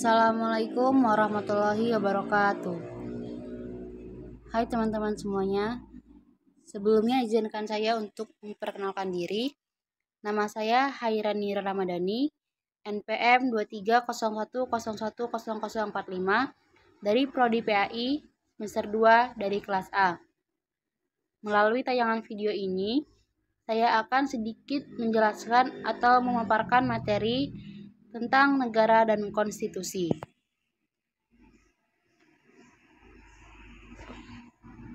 Assalamualaikum warahmatullahi wabarakatuh. Hai teman-teman semuanya. Sebelumnya izinkan saya untuk memperkenalkan diri. Nama saya Hairani Ramadhani, NPM 2301010045 dari Prodi PAI semester 2 dari kelas A. Melalui tayangan video ini, saya akan sedikit menjelaskan atau memaparkan materi tentang negara dan konstitusi.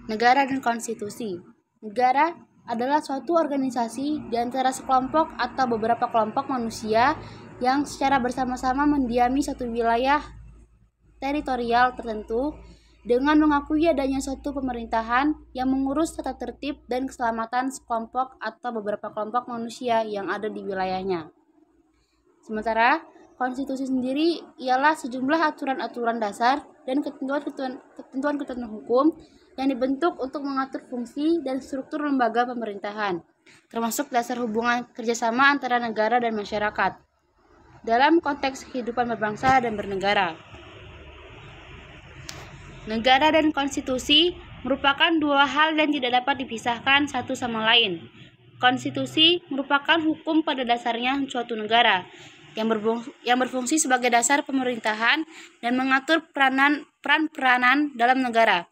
Negara dan konstitusi. Negara adalah suatu organisasi di antara sekelompok atau beberapa kelompok manusia yang secara bersama-sama mendiami suatu wilayah teritorial tertentu dengan mengakui adanya suatu pemerintahan yang mengurus tata tertib dan keselamatan sekelompok atau beberapa kelompok manusia yang ada di wilayahnya. Sementara konstitusi sendiri ialah sejumlah aturan-aturan dasar dan ketentuan-ketentuan hukum yang dibentuk untuk mengatur fungsi dan struktur lembaga pemerintahan, termasuk dasar hubungan kerjasama antara negara dan masyarakat dalam konteks kehidupan berbangsa dan bernegara. Negara dan konstitusi merupakan dua hal yang tidak dapat dipisahkan satu sama lain. Konstitusi merupakan hukum pada dasarnya suatu negara yang berfungsi sebagai dasar pemerintahan dan mengatur peran-peranan dalam negara.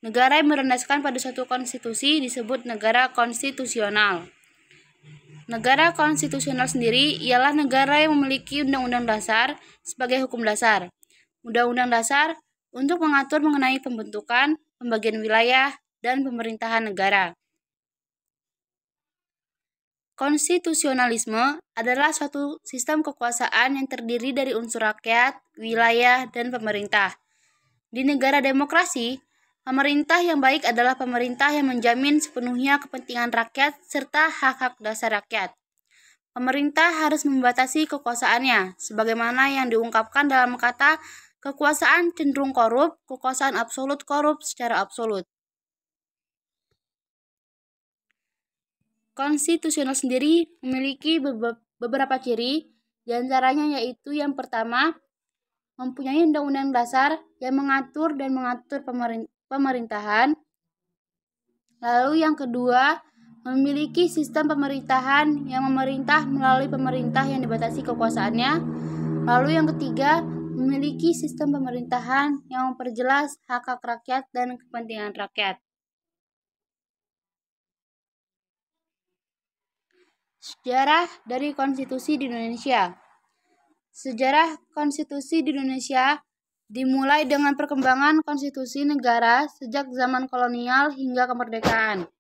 Negara yang berlandaskan pada suatu konstitusi disebut negara konstitusional. Negara konstitusional sendiri ialah negara yang memiliki undang-undang dasar sebagai hukum dasar. Undang-undang dasar untuk mengatur mengenai pembentukan, pembagian wilayah, dan pemerintahan negara. Konstitusionalisme adalah suatu sistem kekuasaan yang terdiri dari unsur rakyat, wilayah, dan pemerintah. Di negara demokrasi, pemerintah yang baik adalah pemerintah yang menjamin sepenuhnya kepentingan rakyat serta hak-hak dasar rakyat. Pemerintah harus membatasi kekuasaannya, sebagaimana yang diungkapkan dalam kata kekuasaan cenderung korup, kekuasaan absolut korup secara absolut. Konstitusional sendiri memiliki beberapa ciri, diantaranya yaitu yang pertama, mempunyai undang-undang dasar yang mengatur pemerintahan. Lalu yang kedua, memiliki sistem pemerintahan yang memerintah melalui pemerintah yang dibatasi kekuasaannya. Lalu yang ketiga, memiliki sistem pemerintahan yang memperjelas hak-hak rakyat dan kepentingan rakyat. Sejarah dari konstitusi di Indonesia. Sejarah konstitusi di Indonesia dimulai dengan perkembangan konstitusi negara sejak zaman kolonial hingga kemerdekaan.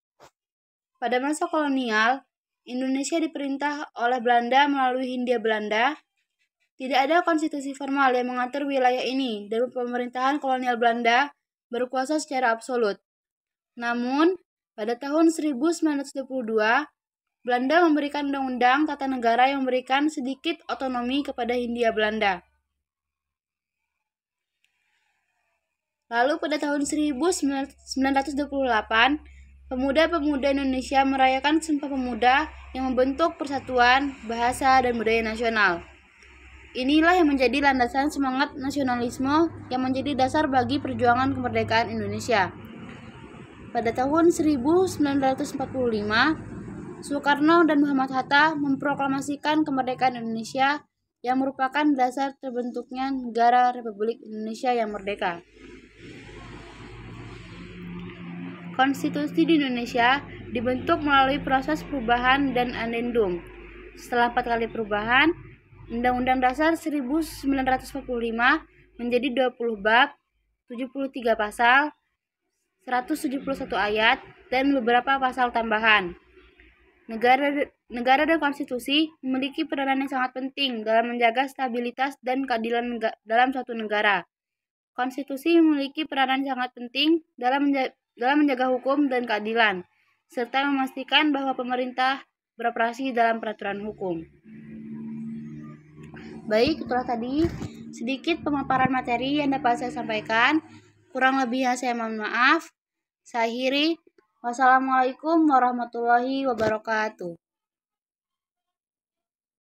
Pada masa kolonial, Indonesia diperintah oleh Belanda melalui Hindia Belanda. Tidak ada konstitusi formal yang mengatur wilayah ini dan pemerintahan kolonial Belanda berkuasa secara absolut. Namun, pada tahun 1922, Belanda memberikan undang-undang tata negara yang memberikan sedikit otonomi kepada Hindia Belanda. Lalu pada tahun 1928, pemuda-pemuda Indonesia merayakan Sumpah Pemuda yang membentuk persatuan, bahasa, dan budaya nasional. Inilah yang menjadi landasan semangat nasionalisme yang menjadi dasar bagi perjuangan kemerdekaan Indonesia. Pada tahun 1945, Soekarno dan Muhammad Hatta memproklamasikan kemerdekaan Indonesia yang merupakan dasar terbentuknya negara Republik Indonesia yang merdeka. Konstitusi di Indonesia dibentuk melalui proses perubahan dan adendum. Setelah 4 kali perubahan, Undang-Undang Dasar 1945 menjadi 20 bab, 73 pasal, 171 ayat, dan beberapa pasal tambahan. Negara dan konstitusi memiliki peranan yang sangat penting dalam menjaga stabilitas dan keadilan dalam suatu negara. Konstitusi memiliki peranan sangat penting dalam menjaga hukum dan keadilan, serta memastikan bahwa pemerintah beroperasi dalam peraturan hukum. Baik, itulah tadi sedikit pemaparan materi yang dapat saya sampaikan. Kurang lebihnya saya mohon maaf. Saya akhiri. Wassalamualaikum warahmatullahi wabarakatuh.